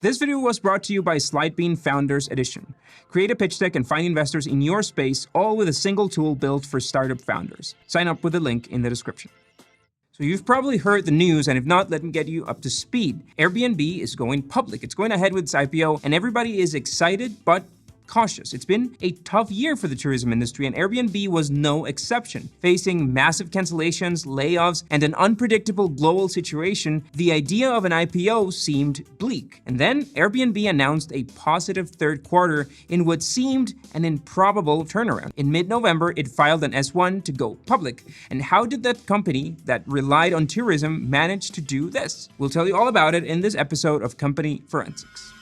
This video was brought to you by Slidebean Founders Edition. Create a pitch deck and find investors in your space, all with a single tool built for startup founders. Sign up with the link in the description. So you've probably heard the news, and if not, let me get you up to speed. Airbnb is going public. It's going ahead with its IPO, and everybody is excited, but cautious. It's been a tough year for the tourism industry, and Airbnb was no exception. Facing massive cancellations, layoffs, and an unpredictable global situation, the idea of an IPO seemed bleak. And then Airbnb announced a positive third quarter in what seemed an improbable turnaround. In mid-November, it filed an S1 to go public. And how did that company that relied on tourism manage to do this? We'll tell you all about it in this episode of Company Forensics.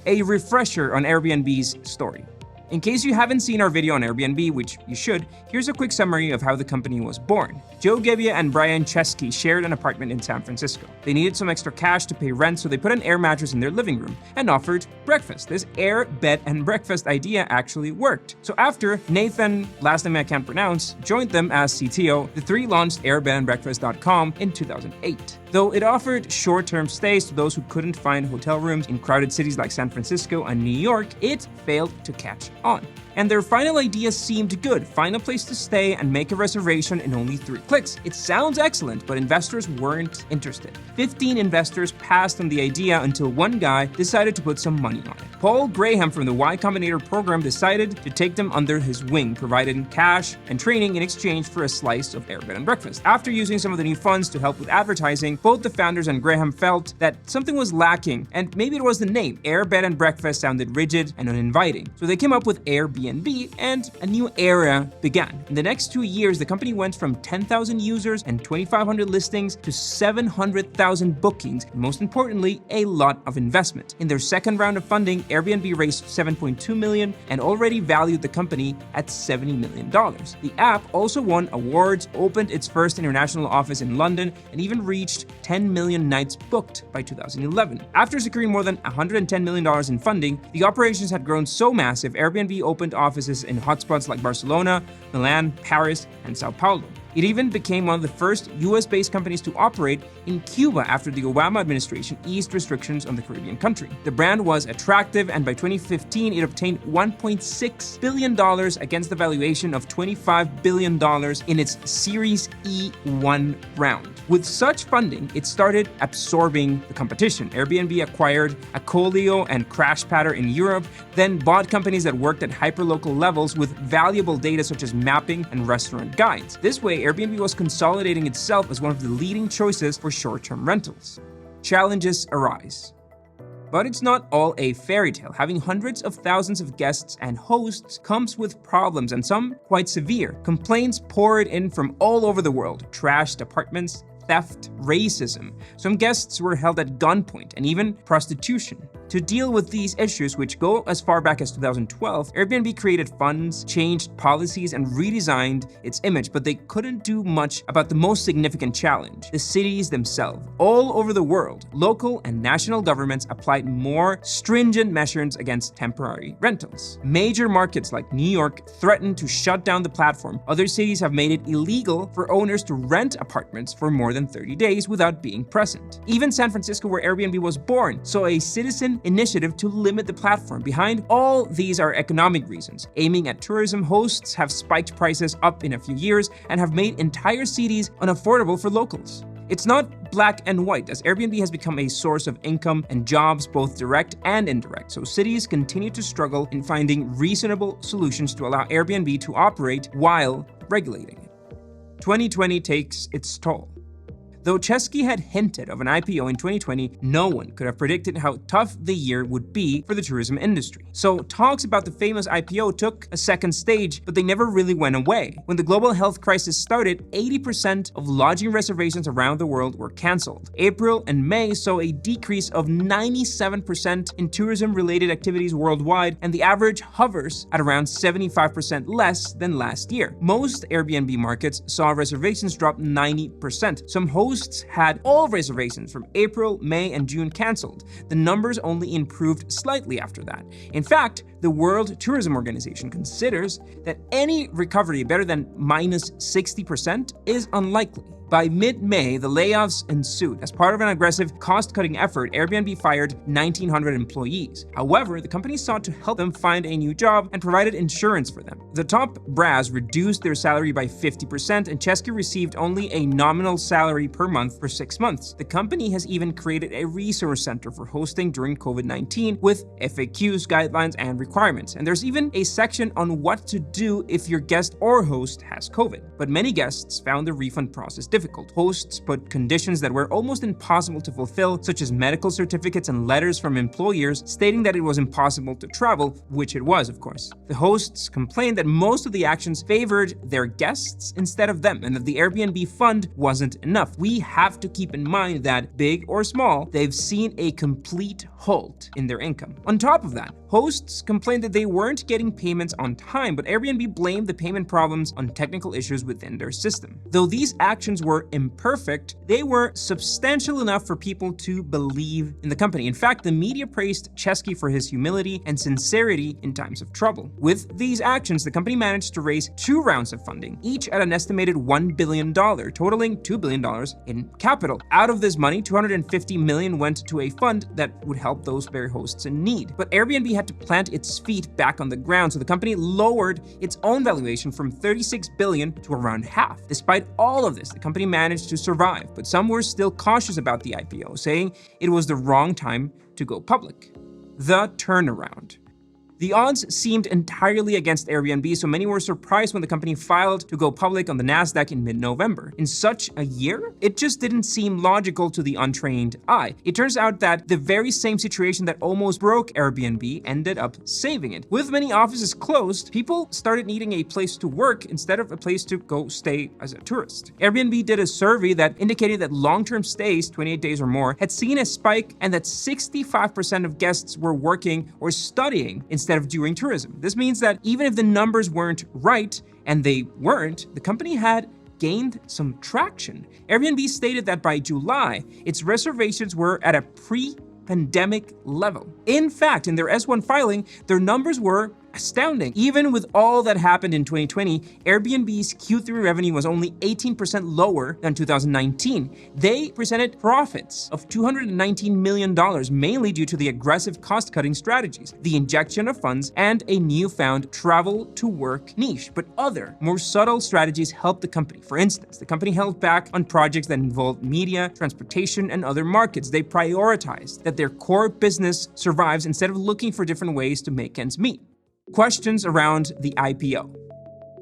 A refresher on Airbnb's story. In case you haven't seen our video on Airbnb, which you should, here's a quick summary of how the company was born. Joe Gebbia and Brian Chesky shared an apartment in San Francisco. They needed some extra cash to pay rent, so they put an air mattress in their living room and offered breakfast. This air, bed, and breakfast idea actually worked. So after Nathan, last name I can't pronounce, joined them as CTO, the three launched airbedandbreakfast.com in 2008. Though it offered short-term stays to those who couldn't find hotel rooms in crowded cities like San Francisco and New York, it failed to catch on. And their final idea seemed good: find a place to stay and make a reservation in only 3 clicks. It sounds excellent, but investors weren't interested. 15 investors passed on the idea until one guy decided to put some money on it. Paul Graham from the Y Combinator program decided to take them under his wing, providing cash and training in exchange for a slice of Airbed and Breakfast. After using some of the new funds to help with advertising, both the founders and Graham felt that something was lacking, and maybe it was the name. Airbed and Breakfast sounded rigid and uninviting. So they came up with Airbnb, and a new era began. In the next 2 years, the company went from 10,000 users and 2,500 listings to 700,000 bookings, and most importantly, a lot of investment. In their second round of funding, Airbnb raised $7.2 million and already valued the company at $70 million. The app also won awards, opened its first international office in London, and even reached 10 million nights booked by 2011. After securing more than $110 million in funding, the operations had grown so massive, Airbnb opened offices in hotspots like Barcelona, Milan, Paris, and Sao Paulo. It even became one of the first US-based companies to operate in Cuba after the Obama administration eased restrictions on the Caribbean country. The brand was attractive, and by 2015, it obtained $1.6 billion against the valuation of $25 billion in its Series E1 round. With such funding, it started absorbing the competition. Airbnb acquired Accolio and CrashPatter in Europe, then bought companies that worked at hyperlocal levels with valuable data such as mapping and restaurant guides. This way, Airbnb was consolidating itself as one of the leading choices for short-term rentals. Challenges arise. But it's not all a fairy tale. Having hundreds of thousands of guests and hosts comes with problems, and some quite severe. Complaints poured in from all over the world: trashed apartments, theft, racism. Some guests were held at gunpoint, and even prostitution. To deal with these issues, which go as far back as 2012, Airbnb created funds, changed policies, and redesigned its image, but they couldn't do much about the most significant challenge: the cities themselves. All over the world, local and national governments applied more stringent measures against temporary rentals. Major markets like New York threatened to shut down the platform. Other cities have made it illegal for owners to rent apartments for more than 30 days without being present. Even San Francisco, where Airbnb was born, saw a citizen initiative to limit the platform. Behind all these are economic reasons. Aiming at tourism, hosts have spiked prices up in a few years and have made entire cities unaffordable for locals. It's not black and white, as Airbnb has become a source of income and jobs, both direct and indirect. So cities continue to struggle in finding reasonable solutions to allow Airbnb to operate while regulating it. 2020 takes its toll. Though Chesky had hinted of an IPO in 2020, no one could have predicted how tough the year would be for the tourism industry. So talks about the famous IPO took a second stage, but they never really went away. When the global health crisis started, 80% of lodging reservations around the world were canceled. April and May saw a decrease of 97% in tourism-related activities worldwide, and the average hovers at around 75% less than last year. Most Airbnb markets saw reservations drop 90%. Some hosts hosts had all reservations from April, May, and June canceled. The numbers only improved slightly after that. In fact, the World Tourism Organization considers that any recovery better than minus 60% is unlikely. By mid-May, the layoffs ensued. As part of an aggressive cost-cutting effort, Airbnb fired 1,900 employees. However, the company sought to help them find a new job and provided insurance for them. The top brass reduced their salary by 50%, and Chesky received only a nominal salary per month for 6 months. The company has even created a resource center for hosting during COVID-19 with FAQs, guidelines, and requirements. And there's even a section on what to do if your guest or host has COVID. But many guests found the refund process difficult. Hosts put conditions that were almost impossible to fulfill, such as medical certificates and letters from employers stating that it was impossible to travel, which it was, of course. The hosts complained that most of the actions favored their guests instead of them, and that the Airbnb fund wasn't enough. We have to keep in mind that, big or small, they've seen a complete halt in their income. On top of that, hosts complained that they weren't getting payments on time, but Airbnb blamed the payment problems on technical issues within their system. Though these actions were imperfect, they were substantial enough for people to believe in the company. In fact, the media praised Chesky for his humility and sincerity in times of trouble. With these actions, the company managed to raise 2 rounds of funding, each at an estimated $1 billion, totaling $2 billion in capital. Out of this money, $250 million went to a fund that would help those very hosts in need. But Airbnb had to plant its feet back on the ground, so the company lowered its own valuation from $36 billion to around half. Despite all of this, the company managed to survive, but some were still cautious about the IPO, saying it was the wrong time to go public. The turnaround. The odds seemed entirely against Airbnb, so many were surprised when the company filed to go public on the Nasdaq in mid-November. In such a year, it just didn't seem logical to the untrained eye. It turns out that the very same situation that almost broke Airbnb ended up saving it. With many offices closed, people started needing a place to work instead of a place to go stay as a tourist. Airbnb did a survey that indicated that long-term stays, 28 days or more, had seen a spike and that 65% of guests were working or studying instead of doing tourism. This means that even if the numbers weren't right, and they weren't, the company had gained some traction. Airbnb stated that by July, its reservations were at a pre-pandemic level. In fact, in their S1 filing, their numbers were astounding. Even with all that happened in 2020, Airbnb's Q3 revenue was only 18% lower than 2019. They presented profits of $219 million, mainly due to the aggressive cost-cutting strategies, the injection of funds, and a newfound travel-to-work niche. But other, more subtle strategies helped the company. For instance, the company held back on projects that involved media, transportation, and other markets. They prioritized that their core business survives instead of looking for different ways to make ends meet. Questions around the IPO.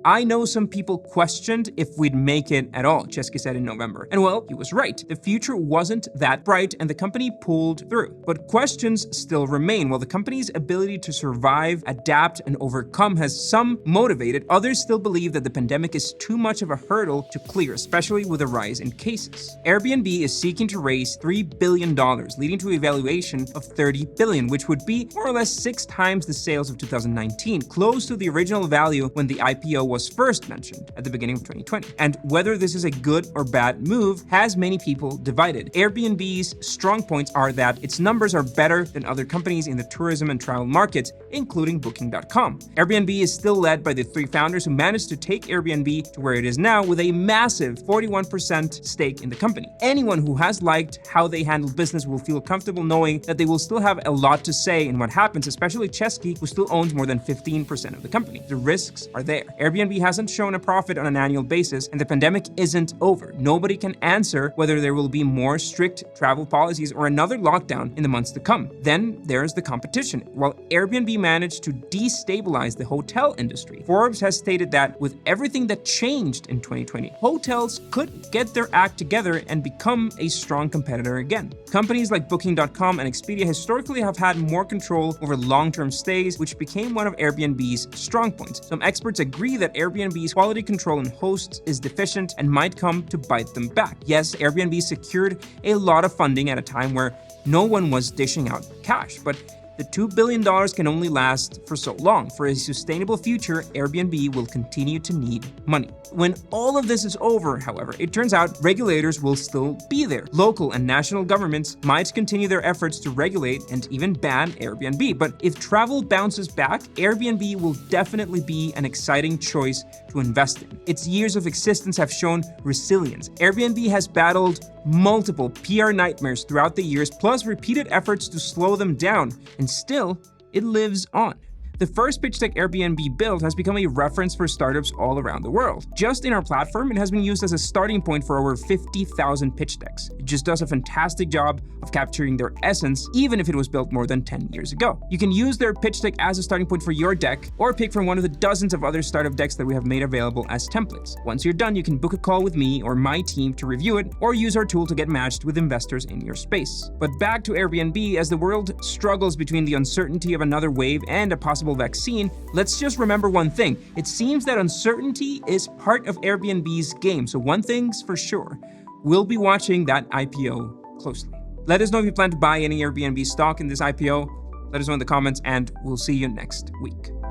I know some people questioned if we'd make it at all, Chesky said in November. And well, he was right. The future wasn't that bright and the company pulled through. But questions still remain. While the company's ability to survive, adapt, and overcome has some motivated, others still believe that the pandemic is too much of a hurdle to clear, especially with a rise in cases. Airbnb is seeking to raise $3 billion, leading to a valuation of $30 billion, which would be more or less 6 times the sales of 2019, close to the original value when the IPO was first mentioned at the beginning of 2020. And whether this is a good or bad move has many people divided. Airbnb's strong points are that its numbers are better than other companies in the tourism and travel markets, including Booking.com. Airbnb is still led by the 3 founders who managed to take Airbnb to where it is now with a massive 41% stake in the company. Anyone who has liked how they handle business will feel comfortable knowing that they will still have a lot to say in what happens, especially Chesky, who still owns more than 15% of the company. The risks are there. Airbnb hasn't shown a profit on an annual basis, and the pandemic isn't over. Nobody can answer whether there will be more strict travel policies or another lockdown in the months to come. Then there's the competition. While Airbnb managed to destabilize the hotel industry, Forbes has stated that with everything that changed in 2020, hotels could get their act together and become a strong competitor again. Companies like Booking.com and Expedia historically have had more control over long-term stays, which became one of Airbnb's strong points. Some experts agree that Airbnb's quality control in hosts is deficient and might come to bite them back. Yes, Airbnb secured a lot of funding at a time where no one was dishing out cash, but the $2 billion can only last for so long. For a sustainable future, Airbnb will continue to need money. When all of this is over, however, it turns out regulators will still be there. Local and national governments might continue their efforts to regulate and even ban Airbnb. But if travel bounces back, Airbnb will definitely be an exciting choice to invest in. Its years of existence have shown resilience. Airbnb has battled multiple PR nightmares throughout the years, plus repeated efforts to slow them down, and still, it lives on. The first pitch deck Airbnb built has become a reference for startups all around the world. Just in our platform, it has been used as a starting point for over 50,000 pitch decks. It just does a fantastic job of capturing their essence, even if it was built more than 10 years ago. You can use their pitch deck as a starting point for your deck, or pick from one of the dozens of other startup decks that we have made available as templates. Once you're done, you can book a call with me or my team to review it, or use our tool to get matched with investors in your space. But back to Airbnb, as the world struggles between the uncertainty of another wave and a possible vaccine, let's just remember one thing. It seems that uncertainty is part of Airbnb's game. So one thing's for sure, we'll be watching that IPO closely. Let us know if you plan to buy any Airbnb stock in this IPO. Let us know in the comments, and we'll see you next week.